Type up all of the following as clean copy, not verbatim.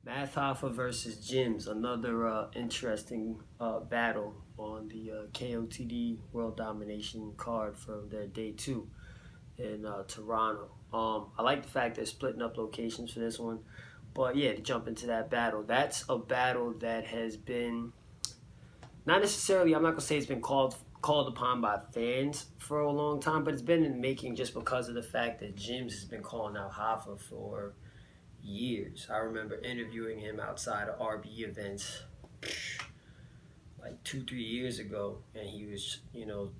Math Hoffa versus Jimz, another interesting battle on the KOTD World Domination card from their day two in Toronto. I like the fact they're splitting up locations for this one, but yeah, to jump into that battle, that's a battle that has been not necessarily. I'm not gonna say it's been called upon by fans for a long time, but it's been in the making just because of the fact that Jimz has been calling out Hoffa for years. I remember interviewing him outside of RB events like 2, 3 years ago, and he was,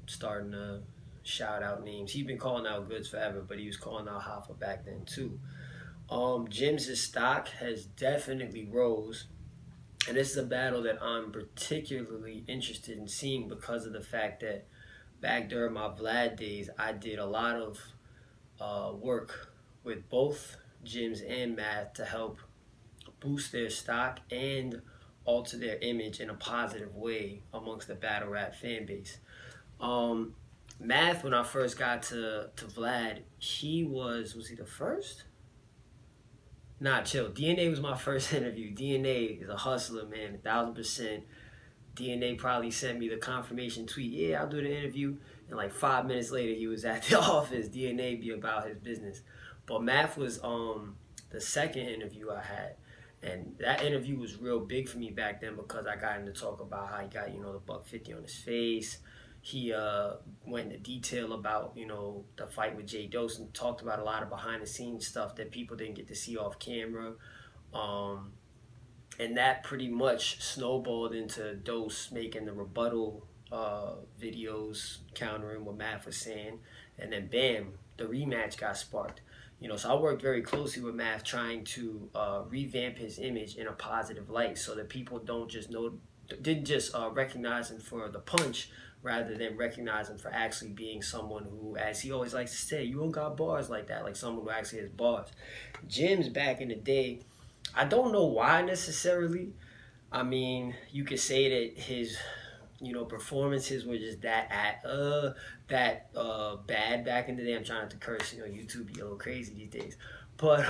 starting to shout out names. He's been calling out Goods forever, but he was calling out Hoffa back then too. Jim's stock has definitely rose, and this is a battle that I'm particularly interested in seeing because of the fact that back during my Vlad days, I did a lot of work with both Jimz and Math to help boost their stock and alter their image in a positive way amongst the battle rap fan base. Math, when I first got to Vlad, was he the first? Nah, chill. DNA was my first interview. DNA is a hustler, man, 1,000%. DNA probably sent me the confirmation tweet. Yeah, I'll do the interview. And like 5 minutes later, he was at the office. DNA be about his business. But Math was the second interview I had. And that interview was real big for me back then because I got him to talk about how he got, the $150 on his face. He went into detail about, the fight with Jay Dose and talked about a lot of behind the scenes stuff that people didn't get to see off camera. And that pretty much snowballed into Dose making the rebuttal videos countering what Math was saying. And then bam, the rematch got sparked. So I worked very closely with Math trying to revamp his image in a positive light so that people didn't just recognize him for the punch, rather than recognize him for actually being someone who, as he always likes to say, you don't got bars like that, like someone who actually has bars. Jim's back in the day, I don't know why necessarily. I mean, you could say that his performances were just bad back in the day. I'm trying not to curse, YouTube be a little crazy these days. But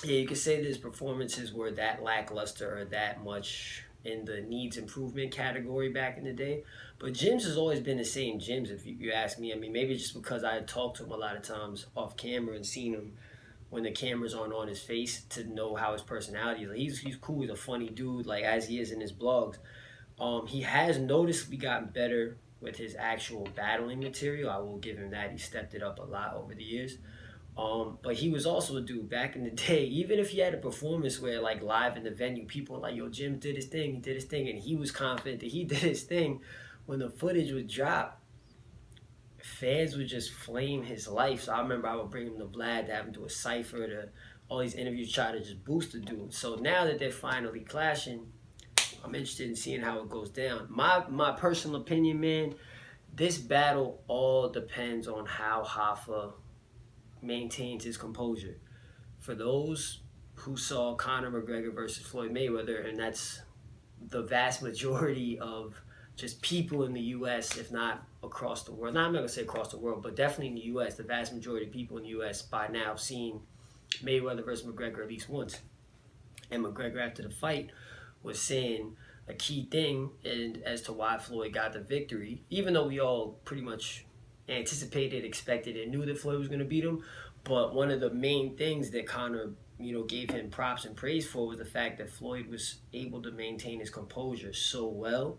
yeah, you could say that his performances were that lackluster or that much in the needs improvement category back in the day. But Jim's has always been the same Jim's, if you ask me. I mean, maybe just because I had talked to him a lot of times off camera and seen him when the cameras aren't on his face to know how his personality is. Like, he's cool, he's a funny dude, like as he is in his blogs. He has noticeably gotten better with his actual battling material. I will give him that. He stepped it up a lot over the years. But he was also a dude back in the day, even if he had a performance where like live in the venue, people were like, yo, Jim did his thing, and he was confident that he did his thing. When the footage would drop, fans would just flame his life. So I remember I would bring him to Vlad to have him do a cypher, to all these interviews, try to just boost the dude. So now that they're finally clashing, I'm interested in seeing how it goes down. My personal opinion, man, this battle all depends on how Hoffa maintains his composure. For those who saw Conor McGregor versus Floyd Mayweather, and that's the vast majority of just people in the U.S., if not across the world. Now, I'm not going to say across the world, but definitely in the U.S., the vast majority of people in the U.S. by now have seen Mayweather versus McGregor at least once. And McGregor, after the fight, was saying a key thing and as to why Floyd got the victory, even though we all pretty much anticipated, expected, and knew that Floyd was going to beat him. But one of the main things that Conor, gave him props and praise for was the fact that Floyd was able to maintain his composure so well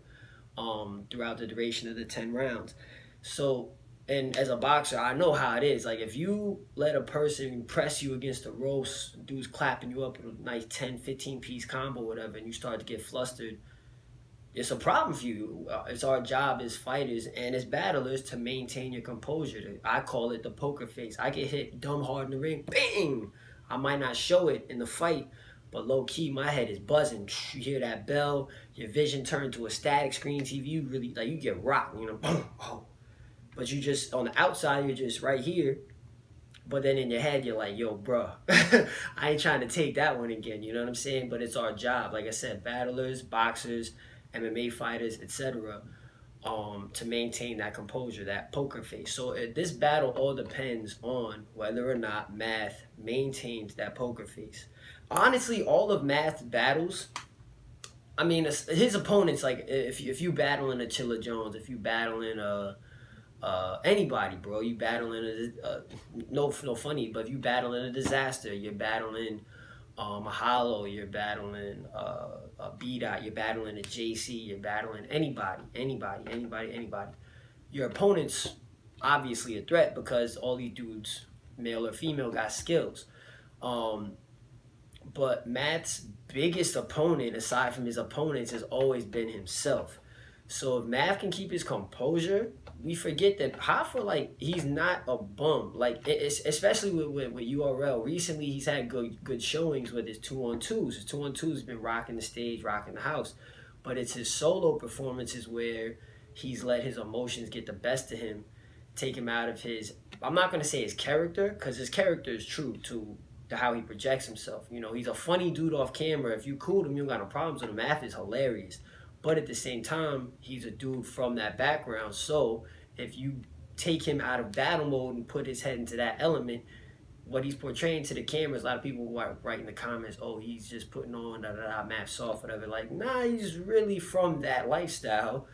throughout the duration of the 10 rounds. So, and as a boxer, I know how it is. Like, if you let a person press you against the ropes, dude's clapping you up with a nice 10, 15-piece combo, whatever, and you start to get flustered, it's a problem for you. It's our job as fighters and as battlers to maintain your composure. I call it the poker face. I get hit dumb hard in the ring, bang! I might not show it in the fight, but low-key, my head is buzzing. You hear that bell, your vision turn to a static screen TV, you really, like, you get rocked, boom, oh. But you just, on the outside, you're just right here, but then in your head, you're like, yo, bruh, I ain't trying to take that one again, you know what I'm saying? But it's our job, like I said, battlers, boxers, MMA fighters, etc., to maintain that composure, that poker face. So this battle all depends on whether or not Math maintains that poker face. honestly, all of Math's battles, I mean, his opponents, like if you battling a Chilla Jones, if you battling anybody, bro, you battling no funny, but if you battling a Disaster, you're battling a Hollow, you're battling a B-Dot, you're battling a JC, you're battling anybody. Your opponent's obviously a threat because all these dudes, male or female, got skills. But Matt's biggest opponent, aside from his opponents, has always been himself. So if Matt can keep his composure, we forget that Hoffa, like, he's not a bum. Like, especially with URL. Recently, he's had good showings with his 2-on-2s. His 2-on-2s has been rocking the stage, rocking the house. But it's his solo performances where he's let his emotions get the best of him, take him out of his, I'm not going to say his character, because his character is true to how he projects himself. You know, he's a funny dude off camera. If you cool him, you don't got no problems with him. Math is hilarious. But at the same time, he's a dude from that background. So if you take him out of battle mode and put his head into that element, what he's portraying to the cameras, a lot of people write in the comments, oh, he's just putting on Math soft, whatever. Like, nah, he's really from that lifestyle.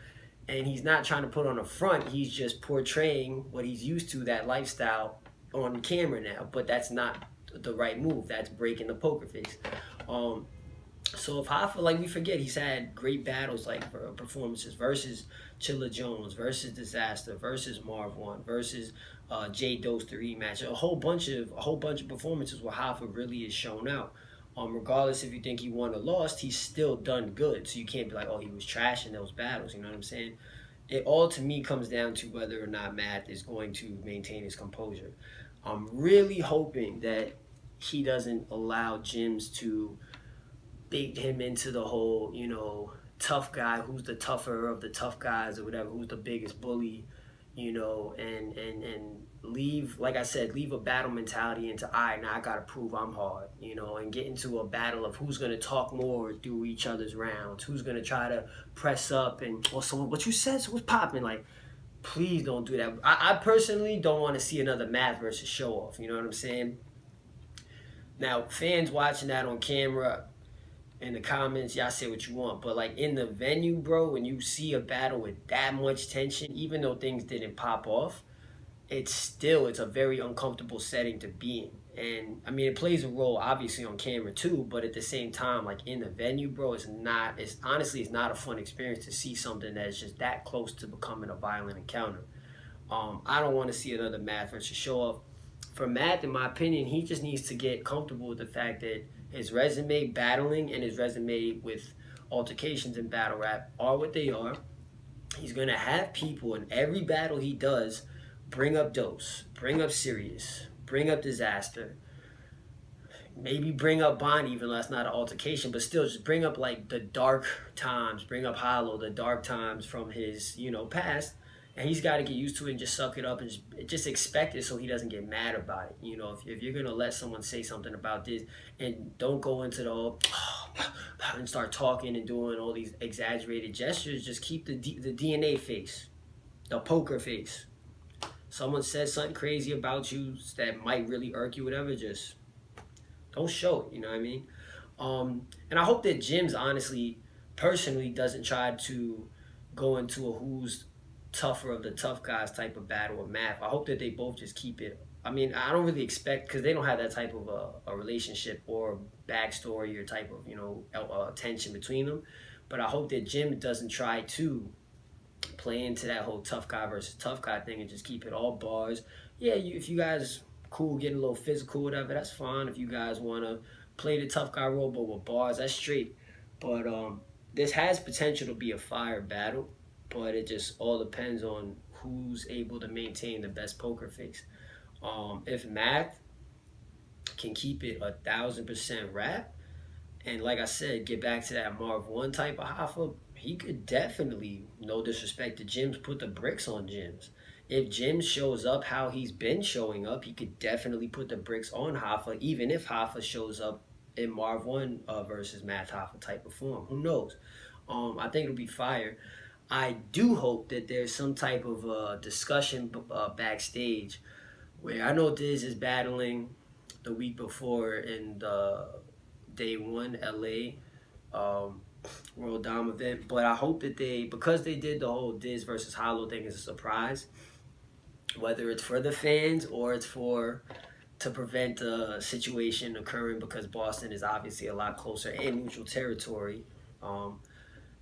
And he's not trying to put on a front. He's just portraying what he's used to, that lifestyle, on camera now. But that's not the right move. That's breaking the poker face. So if Hoffa, like, we forget, he's had great battles, like performances versus Chilla Jones, versus Disaster, versus Marv 1, versus J Dose the rematch. A whole bunch of performances where Hoffa really is shown out. Regardless if you think he won or lost, he's still done good. So you can't be like, oh, he was trash in those battles. You know what I'm saying? It all, to me, comes down to whether or not Matt is going to maintain his composure. I'm really hoping that he doesn't allow Jimz to bait him into the whole, you know, tough guy, who's the tougher of the tough guys or whatever, who's the biggest bully, you know, and leave, like I said, leave a battle mentality into, all right, now I gotta prove I'm hard, you know, and get into a battle of who's gonna talk more through each other's rounds, who's gonna try to press up and, oh, so what you said, so what's popping? Like, please don't do that. I personally don't want to see another Math versus Showoff, you know what I'm saying? Now, fans watching that on camera, in the comments, y'all say what you want, but like in the venue, bro, when you see a battle with that much tension, even though things didn't pop off, it's a very uncomfortable setting to be in. And I mean, it plays a role obviously on camera too, but at the same time, like in the venue, bro, it's honestly not a fun experience to see something that's just that close to becoming a violent encounter. I don't want to see another Math versus Showoff. For Math, in my opinion, he just needs to get comfortable with the fact that his resume battling and his resume with altercations in battle rap are what they are. He's going to have people in every battle he does bring up Dose, bring up Sirius, bring up Disaster, maybe bring up Bonnie, even though that's not an altercation, but still just bring up like the dark times, bring up Hollow, the dark times from his, you know, past. And he's got to get used to it and just suck it up and just expect it so he doesn't get mad about it. You know, if you're going to let someone say something about this, and don't go into the whole, and start talking and doing all these exaggerated gestures, just keep the DNA face, the poker face. Someone says something crazy about you that might really irk you, whatever, just don't show it, you know what I mean? And I hope that Jimz, honestly, personally, doesn't try to go into a who's tougher of the tough guys type of battle with Math. I hope that they both just keep it. I mean, I don't really expect, because they don't have that type of a relationship or backstory or type of, you know, tension between them. But I hope that Jim doesn't try to play into that whole tough guy versus tough guy thing and just keep it all bars. Yeah, if you guys cool, getting a little physical, whatever, that's fine. If you guys want to play the tough guy role, but with bars, that's straight. But this has potential to be a fire battle. But it just all depends on who's able to maintain the best poker face. If Math can keep it 1,000% rap, and like I said, get back to that Marv 1 type of Hoffa, he could definitely, no disrespect to Jimz, put the bricks on Jimz. If Jimz shows up how he's been showing up, he could definitely put the bricks on Hoffa, even if Hoffa shows up in Marv 1 versus Math Hoffa type of form. Who knows? I think it'll be fire. I do hope that there's some type of discussion backstage where I know Diz is battling the week before in the day one LA World Dom event. But I hope that because they did the whole Diz versus Hollow thing as a surprise, whether it's for the fans or it's to prevent a situation occurring, because Boston is obviously a lot closer and neutral territory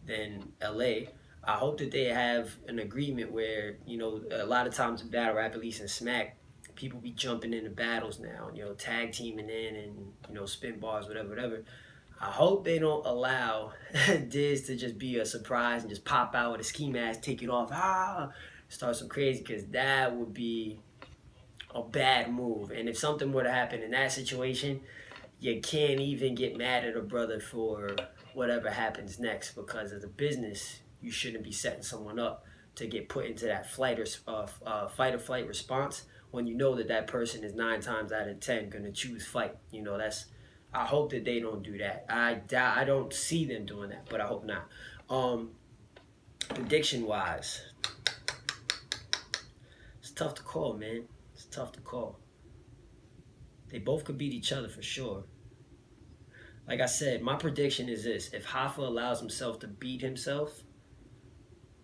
than LA. I hope that they have an agreement where, a lot of times in battle rap, at least in Smack, people be jumping into battles now, tag teaming in and, spin bars, whatever. I hope they don't allow Diz to just be a surprise and just pop out with a ski mask, take it off, start some crazy, because that would be a bad move. And if something were to happen in that situation, you can't even get mad at a brother for whatever happens next, because as a business, you shouldn't be setting someone up to get put into that fight or flight response when you know that person is 9 times out of 10 gonna choose fight. I hope that they don't do that. I don't see them doing that, but I hope not. Prediction wise, it's tough to call, man. It's tough to call. They both could beat each other for sure. Like I said, my prediction is this: if Hoffa allows himself to beat himself,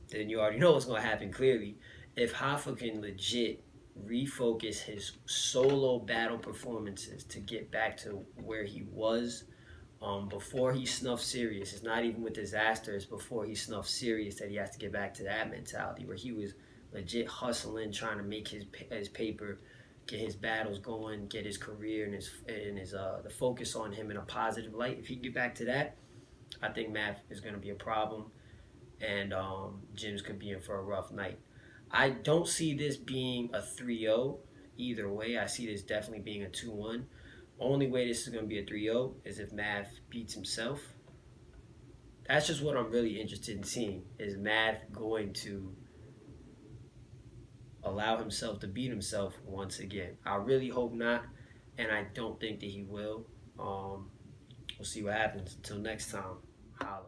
then you already know what's going to happen clearly. If Hoffa can legit refocus his solo battle performances to get back to where he was before he snuffed Serious, it's not even with Disaster, it's before he snuffed Serious that he has to get back to that mentality where he was legit hustling, trying to make his paper, get his battles going, get his career and his the focus on him in a positive light. If he can get back to that, I think Math is going to be a problem, and Jimz could be in for a rough night. I don't see this being a 3-0 either way. I see this definitely being a 2-1. Only way this is going to be a 3-0 is if Math beats himself. That's just what I'm really interested in seeing. Is Math going to allow himself to beat himself once again? I really hope not, and I don't think that he will. We'll see what happens. Until next time, holla.